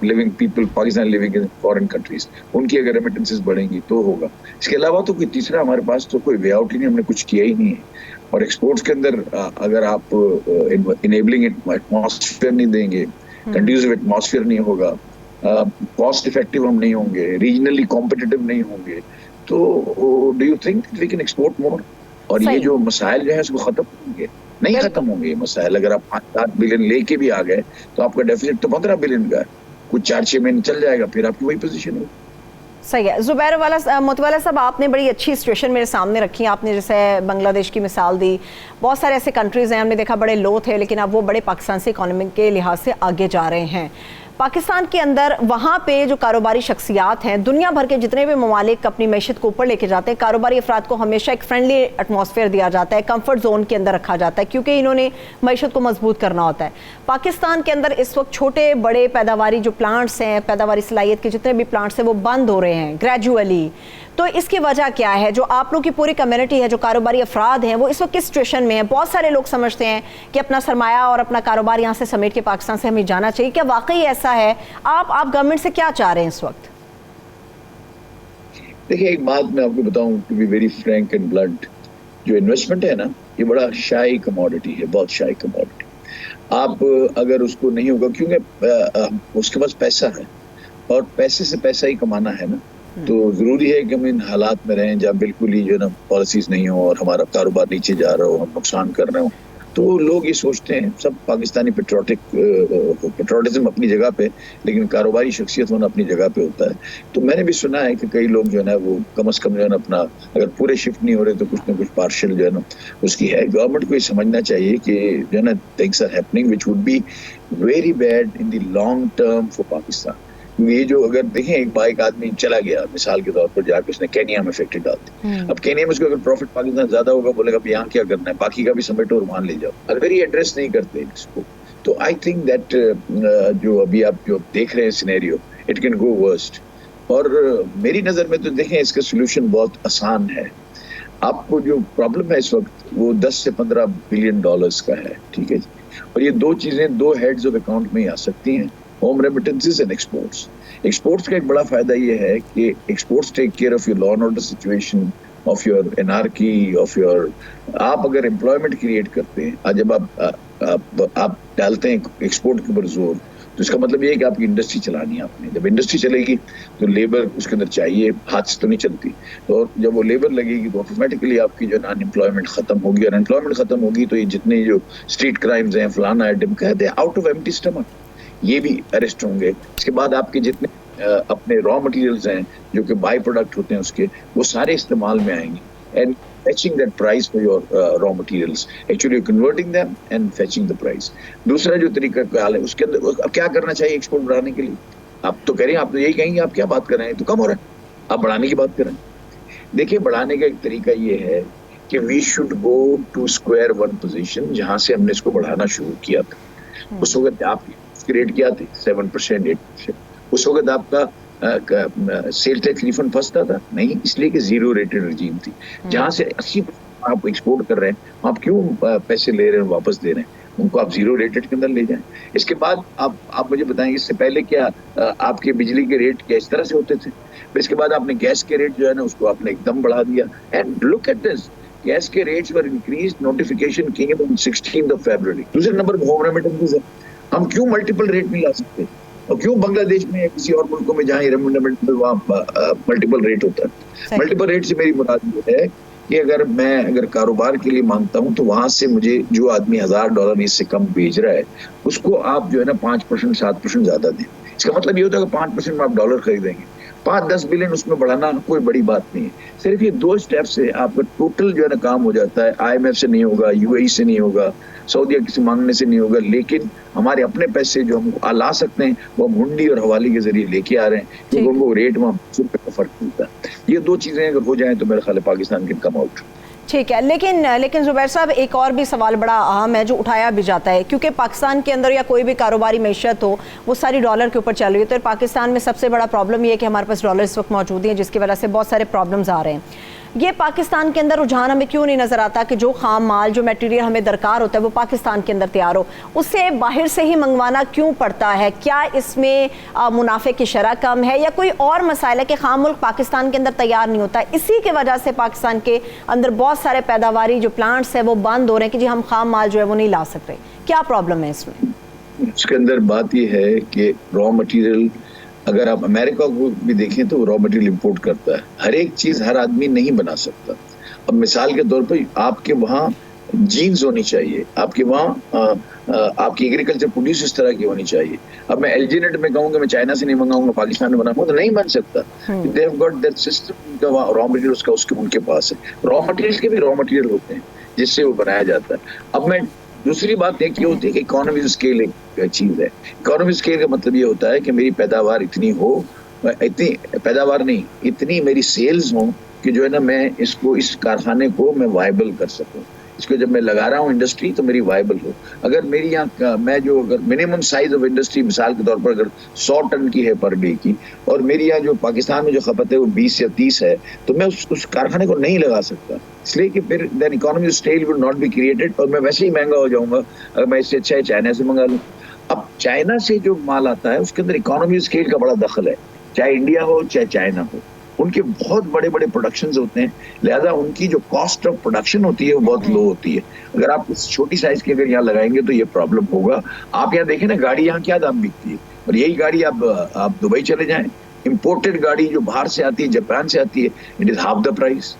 living people, Pakistan living in foreign countries، ان کی اگر remittances بڑھیں گی تو ہوگا۔ اس کے علاوہ تو کوئی تیسرا ہمارے پاس تو کوئی وے آؤٹ ہی نہیں، ہم نے کچھ کیا ہی نہیں ہے۔ اور ایکسپورٹس کے اندر اگر آپ انیبلنگ ایٹماسفیئر نہیں دیں گے، کنڈیوسو ایٹماسفیئر نہیں ہوگا، کاسٹ افیکٹو ہم نہیں ہوں گے، ریجنلی کمپٹیٹو نہیں ہوں گے، تو do you think we can export more? اور یہ جو مسائل جو ہیں اس کو ختم ہوں گے؟ نہیں ختم ہوں گے یہ مسائل۔ اگر آپ 5-7 بلین لے کے بھی آ گئے تو آپ کا ڈیفیسٹ تو 15 بلین کا ہے، کچھ 4-6 مہینے چل جائے گا، پھر آپ کی وہی پوزیشن ہوگی۔ صحیح ہے۔ زبیر موتی والا صاحب، آپ نے بڑی اچھی سچویشن میرے سامنے رکھی، آپ نے جیسے بنگلہ دیش کی مثال دی، بہت سارے ایسے کنٹریز ہیں ہم نے دیکھا بڑے لو تھے لیکن اب وہ بڑے پاکستان سے اکانومی کے لحاظ سے آگے جا رہے ہیں۔ پاکستان کے اندر وہاں پہ جو کاروباری شخصیات ہیں، دنیا بھر کے جتنے بھی ممالک اپنی معیشت کو اوپر لے کے جاتے ہیں، کاروباری افراد کو ہمیشہ ایک فرینڈلی ایٹماسفیئر دیا جاتا ہے، کمفرٹ زون کے اندر رکھا جاتا ہے، کیونکہ انہوں نے معیشت کو مضبوط کرنا ہوتا ہے۔ پاکستان کے اندر اس وقت چھوٹے بڑے پیداواری جو پلانٹس ہیں، پیداواری صلاحیت کے جتنے بھی پلانٹس ہیں وہ بند ہو رہے ہیں گریجولی، تو اس کی وجہ کیا ہے؟ جو آپ لوگ کی پوری کمیونٹی ہے، جو کاروباری افراد ہیں، وہ اس وقت کس سچویشن میں ہیں؟ بہت سارے لوگ سمجھتے ہیں کہ اپنا سرمایہ اور اپنا کاروبار یہاں سے سمیٹ کے پاکستان سے ہمیں جانا چاہیے، کیا واقعی ایسا ہے؟ آپ گورنمنٹ سے کیا چاہ رہے ہیں اس وقت؟ دیکھیں، ایک بات میں آپ کو بتاؤں، to be very frank and blunt, جو انویسٹمنٹ ہے نا یہ بڑا شائع کموڈٹی ہے, بہت شائع کموڈٹی. آپ اگر اس کو نہیں ہوگا, کیونکہ اس کے پاس پیسہ ہے اور پیسے سے پیسہ ہی کمانا ہے نا, تو ضروری ہے کہ ہم ان حالات میں رہیں جہاں بالکل ہی جو ہے نا پالیسیز نہیں ہوں اور ہمارا کاروبار نیچے جا رہا ہو, ہم نقصان کر رہے ہوں. تو لوگ یہ سوچتے ہیں, سب پاکستانی پیٹریوٹزم اپنی جگہ پہ, لیکن کاروباری شخصیت ہونا اپنی جگہ پہ ہوتا ہے. تو میں نے بھی سنا ہے کہ کئی لوگ جو ہے نا وہ کم از کم جو ہے نا اپنا اگر پورے شفٹ نہیں ہو رہے تو کچھ نہ کچھ پارشل جو ہے نا اس کی ہے. گورنمنٹ کو یہ سمجھنا چاہیے کہ جو ہے نا things are happening which would be very bad in the long term for Pakistan. یہ جو اگر دیکھیں ایک آدمی چلا گیا مثال کے طور پر جا کے اس نے کینیا میں فیکٹری ڈال دی, اب کینیا میں اس کو اگر پروفٹ پاکستان زیادہ ہوگا بولے گا یہاں کیا کرنا ہے, باقی کا بھی سمیٹو اور وہاں لے جاؤ. اگر یہ ایڈریس نہیں کرتے اس کو تو آئی تھنک دیٹ جو ابھی آپ جو دیکھ رہے ہیں scenario it can go worst. اور میری نظر میں تو دیکھیں اس کا سولوشن بہت آسان ہے. آپ کو جو پرابلم ہے اس وقت وہ 10 سے 15 بلین ڈالرز کا ہے, ٹھیک ہے جی, اور یہ دو چیزیں دو ہیڈز آف اکاؤنٹ میں ہی آ سکتی ہیں, home remittances and exports. Exports کا ایک بڑا فائدہ یہ ہے کہ exports take care of your law and order situation, of your anarchy, of your, آپ اگر امپلائمنٹ کریٹ کرتے ہیں, جب آپ ڈالتے ہیں ایکسپورٹ کے اوپر زور, تو اس کا مطلب یہ ہے کہ آپ کی انڈسٹری چلانی ہے آپ نے. جب انڈسٹری چلے گی تو لیبر اس کے اندر چاہیے, ہاتھ سے تو نہیں چلتی, تو جب وہ لیبر لگے گی تو آٹومیٹکلی آپ کی جو ان امپلائمنٹ ختم ہوگی, اور امپلائمنٹ ختم ہوگی تو یہ جتنے جو اسٹریٹ کرائمز ہیں فلانا ہے ڈمکا ہے آؤٹ آف ایمٹی اسٹمک, یہ بھی اریسٹ ہوں گے. اس کے بعد آپ کے جتنے اپنے را مٹیریلز ہیں جو کہ بائی پروڈکٹ ہوتے ہیں اس کے, وہ سارے استعمال میں آئیں گے. And fetching that price for your raw materials, actually converting them and fetching the price. دوسرا جو طریقہ کار ہے اس کے اندر اب کیا کرنا چاہیے ایکسپورٹ بڑھانے کے لیے, آپ تو کہہ رہے ہیں, آپ تو یہی کہیں گے آپ کیا بات کر رہے ہیں, تو کم ہو رہا ہے, آپ بڑھانے کی بات کر رہے ہیں. دیکھیے بڑھانے کا ایک طریقہ یہ ہے کہ we should go to square one position, جہاں سے ہم نے اس کو بڑھانا شروع کیا تھا. اس وقت آپ کی ریٹ کیا تھی 7%, 8%. اس وقت آپ کا سیل ٹیکس ریفنڈ پھنستا تھا نہیں, اس لیے کہ زیرو ریٹڈ رجیم تھی. جہاں سے 80% آپ ایکسپورٹ کر رہے ہیں, آپ کیوں پیسے لے رہے ہیں واپس دے رہے ہیں, ان کو آپ زیرو ریٹڈ کے اندر لے جائیں. اس کے بعد آپ مجھے بتائیں اس سے پہلے کیا آپ کے بجلی کے ریٹ کیا اس طرح سے ہوتے تھے, پھر اس کے بعد آپ نے گیس کے ریٹ جو ہے نا اس کو آپ نے ایک دم بڑھا دیا. And look at this, gas کے rates were increased, notification came on 16 February. دوسرے نمبر پہ ہوم ریمیٹنسز ہے, ہم کیوں ملٹیپل ریٹ نہیں لا سکتے, اور کیوں بنگلہ دیش میں یا کسی اور ملکوں میں جہاں ریمیٹنس وہاں ملٹیپل ریٹ ہوتا ہے. ملٹیپل ریٹ سے میری مراد یہ ہے کہ اگر کاروبار کے لیے مانگتا ہوں تو وہاں سے مجھے جو آدمی $1000 اس سے کم بیچ رہا ہے اس کو آپ جو ہے نا 5% 7% زیادہ دیں. اس کا مطلب یہ ہوتا ہے کہ 5% میں آپ ڈالر خریدیں گے, 5-10 بلین اس میں بڑھانا کوئی بڑی بات نہیں ہے. صرف یہ 2 اسٹیپ سے آپ کا ٹوٹل جو ہے نا کام ہو جاتا ہے. IMF سے نہیں ہوگا, UAE سے نہیں ہوگا, سعودیہ کسی مانگنے سے نہیں ہوگا, لیکن ہمارے اپنے پیسے جو ہم لا سکتے ہیں وہ ہم ہنڈی اور حوالے کے ذریعے لے کے آ رہے ہیں, کیونکہ ان کو ریٹ وہاں کا فرق ملتا ہے. یہ 2 چیزیں اگر ہو جائیں تو میرے خیال ہے پاکستان کین کم آؤٹ. ٹھیک ہے, لیکن زبیر صاحب ایک اور بھی سوال بڑا اہم ہے جو اٹھایا بھی جاتا ہے, کیونکہ پاکستان کے اندر یا کوئی بھی کاروباری معیشت ہو وہ ساری ڈالر کے اوپر چل رہی ہے. تو پاکستان میں سب سے بڑا پرابلم یہ ہے کہ ہمارے پاس ڈالر اس وقت موجود ہیں, جس کی وجہ سے بہت سارے پرابلمز آ رہے ہیں. یہ پاکستان کے اندر رجحان ہمیں کیوں نہیں نظر آتا کہ جو خام مال, جو میٹیریل ہمیں درکار ہوتا ہے وہ پاکستان کے اندر تیار ہو, اسے باہر سے ہی منگوانا کیوں پڑتا ہے؟ کیا اس میں منافع کی شرح کم ہے یا کوئی اور مسائل ہے کہ خام ملک پاکستان کے اندر تیار نہیں ہوتا, اسی کی وجہ سے پاکستان کے اندر بہت سارے پیداواری جو پلانٹس ہیں وہ بند ہو رہے ہیں کہ جی ہم خام مال جو ہے وہ نہیں لا سکتے؟ کیا پرابلم ہے اس میں؟ اس کے اندر بات یہ ہے کہ را مٹیریل اگر آپ امریکہ کو بھی دیکھیں تو را مٹیریل امپورٹ کرتا ہے. ہر ایک چیز ہر آدمی نہیں بنا سکتا. اب مثال کے طور پر آپ کے وہاں جینز ہونی چاہیے, آپ کے وہاں آپ کی ایگریکلچر پروڈیوس اس طرح کی ہونی چاہیے. اب میں ایل جی نیٹ میں کہوں کہ میں چائنا سے نہیں منگاؤں گا, پاکستان میں بناؤں گا, تو نہیں بن سکتا. They have got that system کا را مٹیریل کا ان کے پاس ہے. را مٹیریل کے بھی را مٹیریل ہوتے ہیں جس سے وہ بنایا جاتا ہے. اب میں دوسری بات ایک یہ ہوتی ہے کہ اکانومی اسکیل ایک چیز ہے. اکانومی اسکیل کا مطلب یہ ہوتا ہے کہ میری پیداوار اتنی ہو, اتنی پیداوار نہیں, اتنی میری سیلز ہوں کہ جو ہے نا میں اس کارخانے کو میں وائبل کر سکوں. اس کو جب میں لگا رہا ہوں انڈسٹری تو میری وائبل ہو. اگر میری یہاں میں جو اگر منیمم سائز آف انڈسٹری مثال کے طور پر اگر 100 ٹن کی ہے پر ڈے کی, اور میری یہاں جو پاکستان میں جو کھپت ہے وہ 20 یا 30 ہے, تو میں اس کارخانے کو نہیں لگا سکتا, اس لیے کہ پھر then economy scale will not be created, اور میں ویسے ہی مہنگا ہو جاؤں گا. اگر میں اس سے اچھا ہے چائنا سے منگا لوں. اب چائنا سے جو مال آتا ہے اس کے اندر اکانومی اسکیل کا بڑا دخل ہے, چاہے انڈیا ہو چاہے چائنا ہو. ان کے بہت بڑے بڑے پروڈکشنز ہوتے ہیں, لہذا ان کی جو کاسٹ آف پروڈکشن ہوتی ہے وہ بہت لو ہوتی ہے. اگر آپ اس چھوٹی سائز کی اگر یہاں لگائیں گے تو یہ پرابلم ہوگا. آپ یہاں دیکھیں نا گاڑی یہاں کیا دام بکتی ہے, اور یہی گاڑی آپ دبئی چلے جائیں, امپورٹڈ گاڑی جو باہر سے آتی ہے, جاپان سے آتی ہے, it is half the price.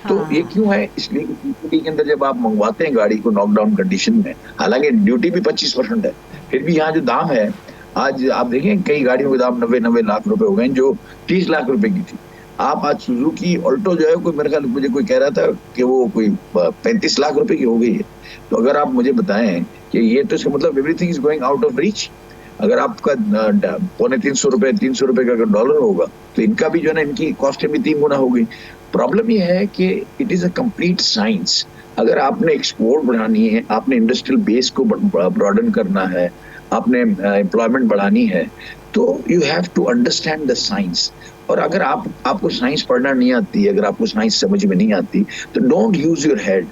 تو یہ کیوں ہے؟ اس لیے کہ کے اندر جب آپ منگواتے ہیں گاڑی کو ناک ڈاؤن کنڈیشن میں, حالانکہ ڈیوٹی بھی 25% ہے, پھر بھی یہاں جو دام ہے آج آپ دیکھیں کئی گاڑیوں کے دام 90 لاکھ روپے ہو گئے جو 30 لاکھ روپے کی تھی. آپ آج سوزوکی آلٹو جو ہے کوئی میرے خیال مجھے کوئی کہہ رہا تھا کہ وہ کوئی 35 لاکھ روپے کی ہو گئی ہے. تو اگر آپ مجھے بتائیں کہ یہ تو اس کا مطلب every thing is going out of reach. اگر آپ کا 350 روپے کا اگر ڈالر ہوگا تو ان کا بھی جو ہے نا ان کی کاسٹیں بھی 3 گنا ہو گئی. پرابلم یہ ہے کہ it is a complete science. اگر آپ نے ایکسپورٹ بڑھانی ہے, آپ نے انڈسٹریل بیس کو براڈن کرنا ہے, آپ نے امپلائمنٹ بڑھانی ہے, تو you have to understand the science. اور اگر آپ کو سائنس پڑھنا نہیں آتی, اگر آپ کو سائنس سمجھ میں نہیں آتی تو ڈونٹ یوز یور ہیڈ.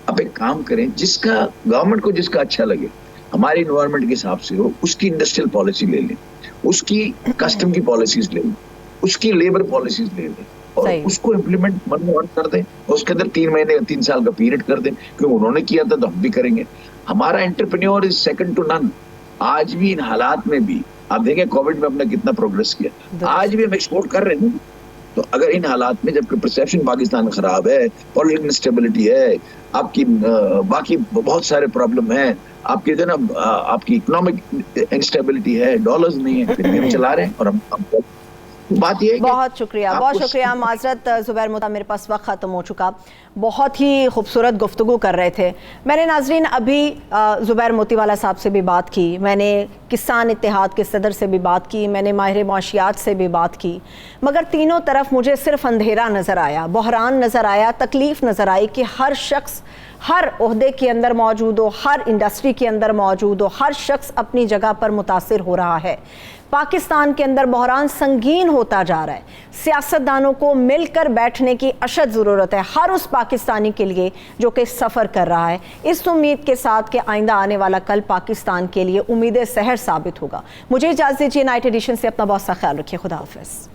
آپ ایک کام کریں, جس کا گورنمنٹ کو جس کا اچھا لگے, ہماری انوائرمنٹ کے حساب سے ہو, اس کی انڈسٹریل پالیسی لے لیں, اس کی کسٹم کی پالیسیز لے لیں, اس کی لیبر پالیسیز لے لیں, اور اس کو امپلیمنٹ کر دیں. اس کے اندر 3 مہینے 3 سال کا پیریڈ کر دیں, کیونکہ انہوں نے کیا تھا تو ہم بھی کریں گے. ہمارا انٹرپرینیور از سیکنڈ ٹو نن. آج بھی ان حالات میں بھی آپ دیکھیں کووڈ میں ہم نے کتنا پروگریس کیا, آج بھی ہم ایکسپورٹ کر رہے ہیں. تو اگر ان حالات میں جبکہ پرسیپشن پاکستان خراب ہے, پولیٹیکل انسٹیبلٹی ہے, آپ کی باقی بہت سارے پرابلم ہیں, آپ کی جو نا آپ کی اکنامک انسٹیبلٹی ہے, ڈالرز نہیں ہے, پھر بھی ہم چلا رہے ہیں. اور ہم بات یہ ہے کہ بہت شکریہ. معذرت زبیر مطیع, میرے پاس وقت ختم ہو چکا. بہت ہی خوبصورت گفتگو کر رہے تھے. میں نے ناظرین ابھی زبیر موتی والا صاحب سے بھی بات کی, میں نے کسان اتحاد کے صدر سے بھی بات کی, میں نے ماہر معاشیات سے بھی بات کی, مگر تینوں طرف مجھے صرف اندھیرا نظر آیا, بحران نظر آیا, تکلیف نظر آئی کہ ہر شخص ہر عہدے کے اندر موجود ہو, ہر انڈسٹری کے اندر موجود ہو, ہر شخص اپنی جگہ پر متاثر ہو رہا ہے. پاکستان کے اندر بحران سنگین ہوتا جا رہا ہے. سیاستدانوں کو مل کر بیٹھنے کی اشد ضرورت ہے, ہر اس پاکستانی کے لیے جو کہ سفر کر رہا ہے, اس امید کے ساتھ کہ آئندہ آنے والا کل پاکستان کے لیے امید سحر ثابت ہوگا. مجھے اجازت دیجیے, نائٹ ایڈیشن سے اپنا بہت سا خیال رکھیے. خدا حافظ.